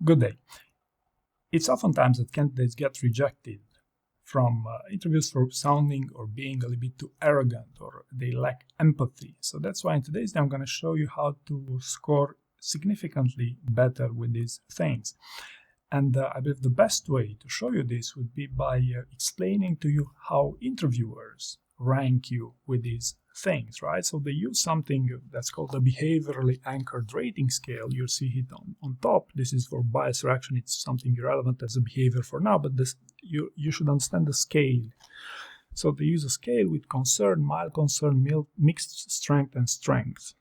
Good day. It's oftentimes that candidates get rejected from interviews for sounding or being a little bit too arrogant, or they lack empathy. So that's why in today's day I'm going to show you how to score significantly better with these things. And I believe the best way to show you this would be by explaining to you how interviewers rank you with these things, right? So they use something that's called a behaviorally anchored rating scale. You see it on top. This is for bias reaction. It's something irrelevant as a behavior for now, but this you should understand the scale. So they use a scale with concern, mild concern, mixed strength, and strength,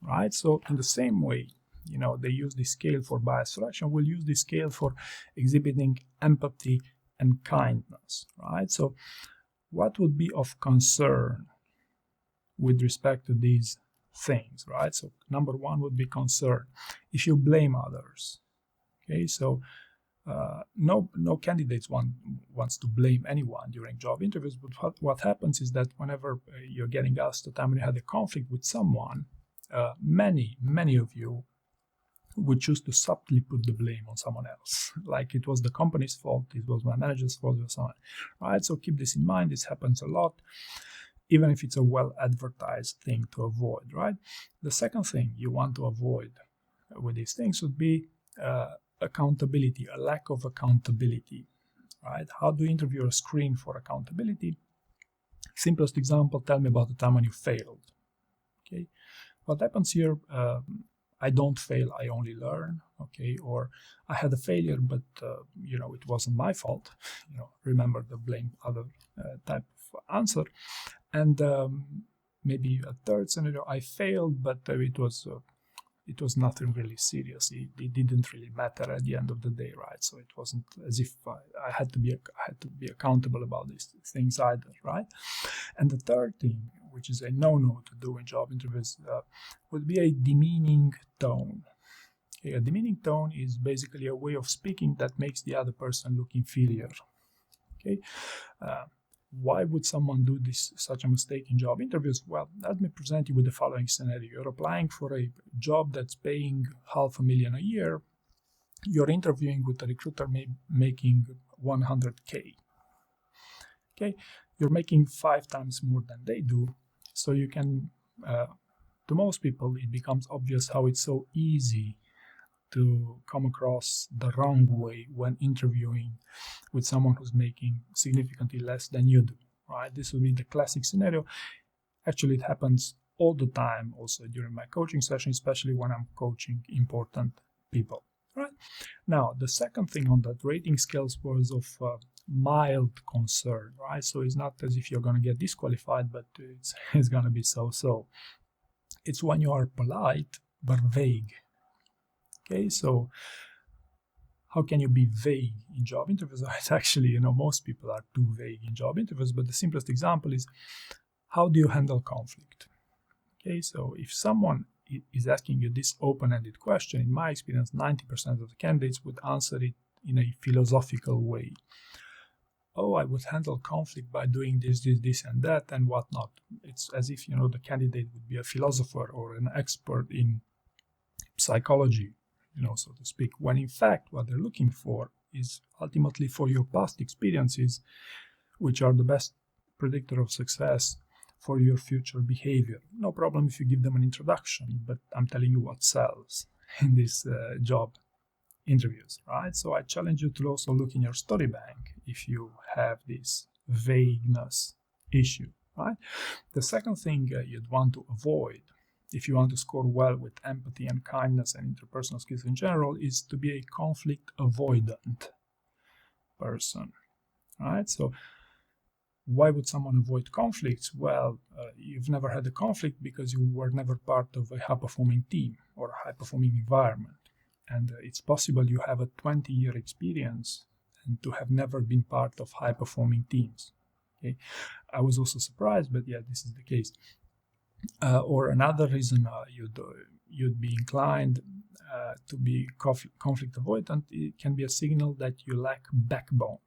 right? So in the same way, they use this scale for bias reaction. We'll use this scale for exhibiting empathy and kindness, right? So what would be of concern with respect to these things, right? So number one would be concern. If you blame others, okay, so no candidates wants to blame anyone during job interviews, but what happens is that whenever you're getting asked the time when you had a conflict with someone, many of you would choose to subtly put the blame on someone else, like it was the company's fault, it was my manager's fault, or someone, right? So keep this in mind. This happens a lot, even if it's a well-advertised thing to avoid, right? The second thing you want to avoid with these things would be accountability, a lack of accountability, right? How do interviewers screen for accountability? Simplest example, tell me about the time when you failed, okay? What happens here, I don't fail, I only learn, okay? Or I had a failure, but, it wasn't my fault. Remember the blame other type of answer. And maybe a third scenario, I failed, but it was nothing really serious. It didn't really matter at the end of the day, right? So it wasn't as if I had to be accountable about these things either, right? And the third thing, which is a no-no to do in job interviews, would be a demeaning tone. Okay, a demeaning tone is basically a way of speaking that makes the other person look inferior. Okay. Why would someone do such a mistake in job interviews? Well, let me present you with the following scenario. You're applying for a job that's paying $500,000 a year. You're interviewing with a recruiter making 100K. Okay, you're making 5 times more than they do. So you can, to most people, it becomes obvious how it's so easy to come across the wrong way when interviewing with someone who's making significantly less than you do, right? This would be the classic scenario. Actually, it happens all the time, also during my coaching session, especially when I'm coaching important people, right? Now, the second thing on that rating scales was of mild concern, right? So it's not as if you're going to get disqualified, but it's going to be so-so. It's when you are polite but vague. Okay, so how can you be vague in job interviews? It's actually, most people are too vague in job interviews, but the simplest example is, how do you handle conflict? Okay, so if someone is asking you this open-ended question, in my experience, 90% of the candidates would answer it in a philosophical way. Oh, I would handle conflict by doing this, and that, and whatnot. It's as if, the candidate would be a philosopher or an expert in psychology, so to speak, when in fact what they're looking for is ultimately for your past experiences, which are the best predictor of success for your future behavior. No problem if you give them an introduction, but I'm telling you what sells in these job interviews, right? So I challenge you to also look in your study bank if you have this vagueness issue, right? The second thing you'd want to avoid, if you want to score well with empathy and kindness and interpersonal skills in general, is to be a conflict avoidant person, right? So why would someone avoid conflicts? Well, you've never had a conflict because you were never part of a high-performing team or a high-performing environment. And it's possible you have a 20-year experience and to have never been part of high-performing teams. Okay, I was also surprised, but yeah, this is the case. Or another reason you'd be inclined to be conflict avoidant, it can be a signal that you lack backbone,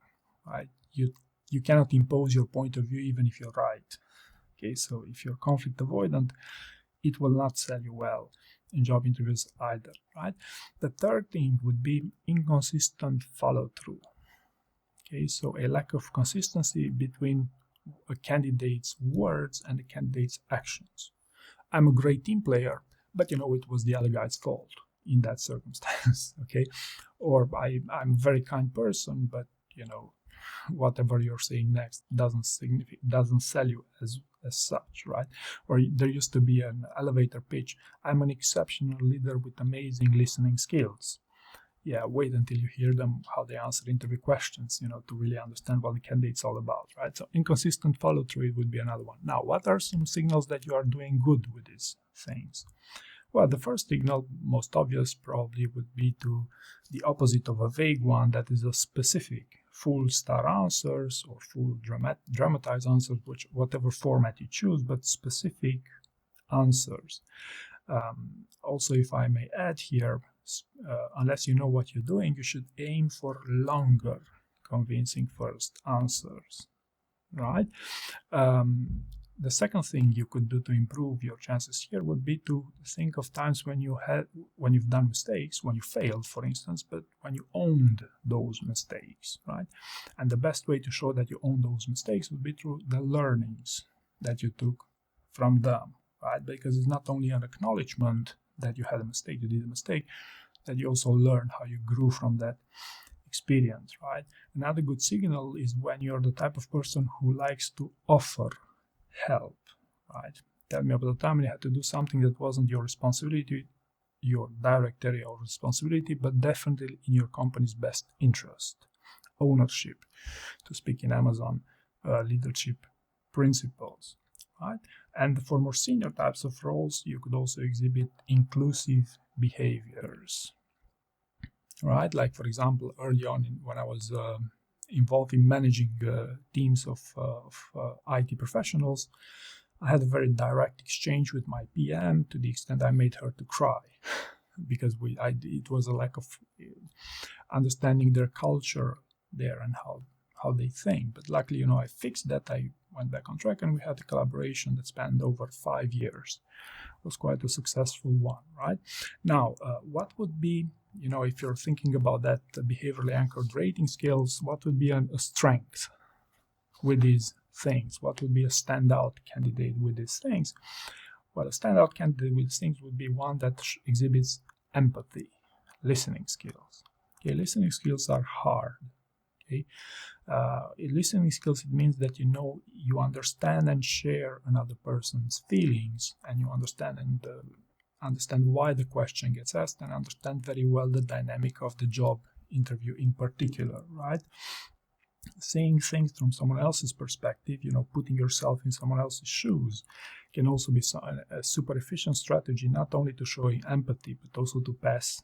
right? You cannot impose your point of view even if you're right. Okay, so if you're conflict avoidant, it will not sell you well in job interviews either, right? The third thing would be inconsistent follow-through. Okay, so a lack of consistency between a candidate's words and the candidate's actions. I'm a great team player, but it was the other guy's fault in that circumstance, okay? Or I'm a very kind person, but whatever you're saying next doesn't sell you as such, right? Or there used to be an elevator pitch. I'm an exceptional leader with amazing listening skills. Yeah, wait until you hear them, how they answer interview questions, to really understand what the candidate's all about, right? So inconsistent follow-through would be another one. Now, what are some signals that you are doing good with these things? Well, the first signal, most obvious probably, would be to the opposite of a vague one, that is a specific, full star answers or full dramatized answers, whatever format you choose, but specific answers. Also, if I may add here, unless you know what you're doing, you should aim for longer, convincing first answers, right? The second thing you could do to improve your chances here would be to think of times when you've done mistakes, when you failed, for instance, but when you owned those mistakes, right? And the best way to show that you own those mistakes would be through the learnings that you took from them, right? Because it's not only an acknowledgement that you had a mistake, you did a mistake, that you also learn how you grew from that experience, right? Another good signal is when you're the type of person who likes to offer help, right? Tell me about the time when you had to do something that wasn't your responsibility, your direct area of responsibility, but definitely in your company's best interest. Ownership, to speak in Amazon leadership principles, right? And for more senior types of roles, you could also exhibit inclusive behaviors, right? Like, for example, early on when I was involved in managing teams of IT professionals, I had a very direct exchange with my PM to the extent I made her to cry because it was a lack of understanding their culture there and how they think. But luckily, I fixed that. I went back on track and we had a collaboration that spanned over 5 years. It was quite a successful one, right? Now, what would be, if you're thinking about that behaviorally anchored rating scales, what would be a strength with these things? What would be a standout candidate with these things? Well, a standout candidate with these things would be one that exhibits empathy, listening skills. Okay, listening skills are hard. Okay, listening skills, it means that you understand and share another person's feelings, and you understand why the question gets asked, and understand very well the dynamic of the job interview in particular, right? Seeing things from someone else's perspective, putting yourself in someone else's shoes, can also be a super efficient strategy, not only to show empathy, but also to pass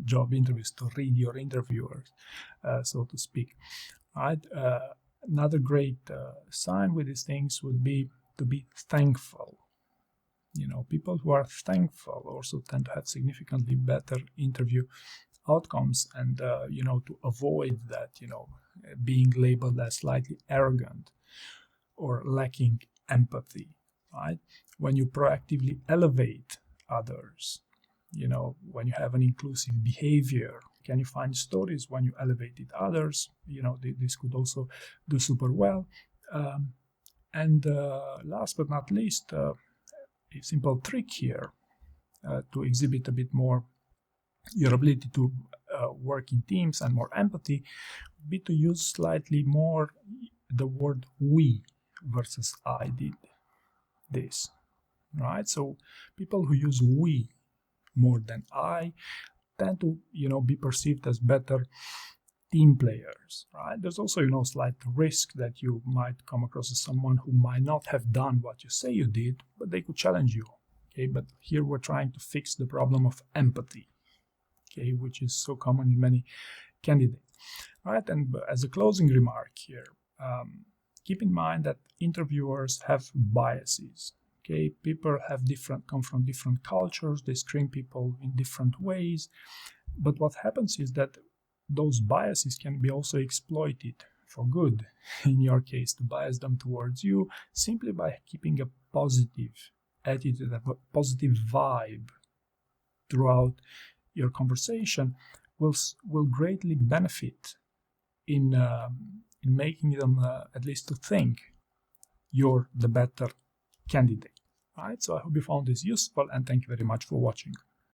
job interviews, to read your interviewers, so to speak. Right? Another great sign with these things would be to be thankful. People who are thankful also tend to have significantly better interview outcomes, and to avoid that, being labeled as slightly arrogant or lacking empathy, right? When you proactively elevate others, when you have an inclusive behavior, can you find stories when you elevated others? This could also do super well. And last but not least, a simple trick here to exhibit a bit more your ability to work in teams and more empathy would be to use slightly more the word we versus I did this, right? So people who use we more than I tend to, be perceived as better team players, right? There's also, slight risk that you might come across as someone who might not have done what you say you did, but they could challenge you, okay? But here we're trying to fix the problem of empathy, okay, which is so common in many candidates, right? And as a closing remark here, keep in mind that interviewers have biases. Okay, people come from different cultures, they screen people in different ways, but what happens is that those biases can be also exploited for good, in your case, to bias them towards you, simply by keeping a positive attitude, a positive vibe throughout your conversation will greatly benefit in making them at least to think you're the better candidate. Right? So I hope you found this useful, and thank you very much for watching.